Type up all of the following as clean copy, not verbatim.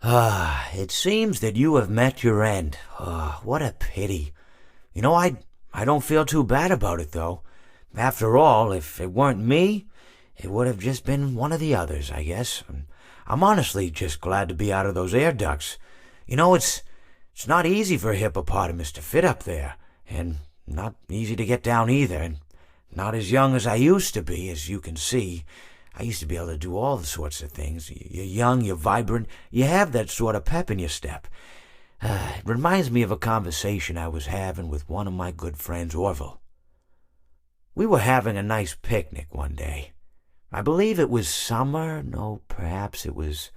It seems that you have met your end. What a pity. I don't feel too bad about it, though. After all, if it weren't me, it would have just been one of the others, I guess. I'm honestly just glad to be out of those air ducts. It's not easy for a hippopotamus to fit up there, and not easy to get down either, and not as young as I used to be, as you can see. I used to be able to do all the sorts of things. You're young, you're vibrant, you have that sort of pep in your step. It reminds me of a conversation I was having with one of my good friends, Orville. We were having a nice picnic one day. I believe it was summer. No, perhaps it was...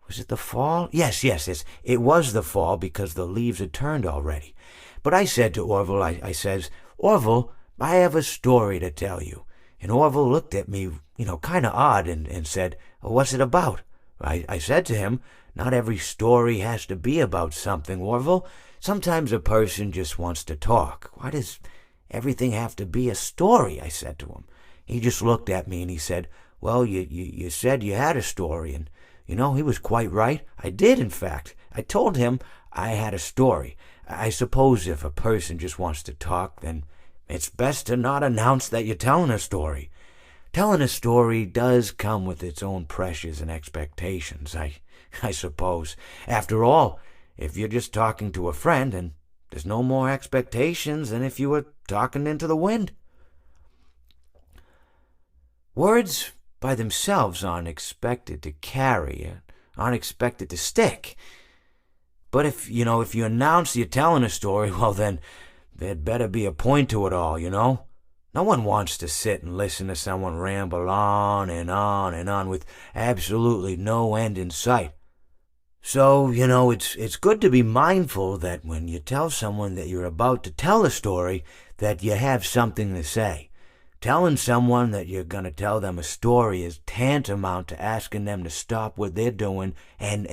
Was it the fall? Yes. It was the fall because the leaves had turned already. But I said to Orville, I says, "Orville, I have a story to tell you." And Orville looked at me, kind of odd and said, "What's it about?" I said to him, "Not every story has to be about something, Orville. Sometimes a person just wants to talk. Why does everything have to be a story?" I said to him. He just looked at me and he said, "Well, you said you had a story." And, he was quite right. I did, in fact. I told him I had a story. I suppose if a person just wants to talk, then it's best to not announce that you're telling a story. Telling a story does come with its own pressures and expectations, I suppose. After all, if you're just talking to a friend, and there's no more expectations than if you were talking into the wind. Words by themselves aren't expected to carry, aren't expected to stick. But if you announce you're telling a story, well then, there'd better be a point to it all, No one wants to sit and listen to someone ramble on and on and on with absolutely no end in sight. So, it's good to be mindful that when you tell someone that you're about to tell a story, that you have something to say. Telling someone that you're going to tell them a story is tantamount to asking them to stop what they're doing and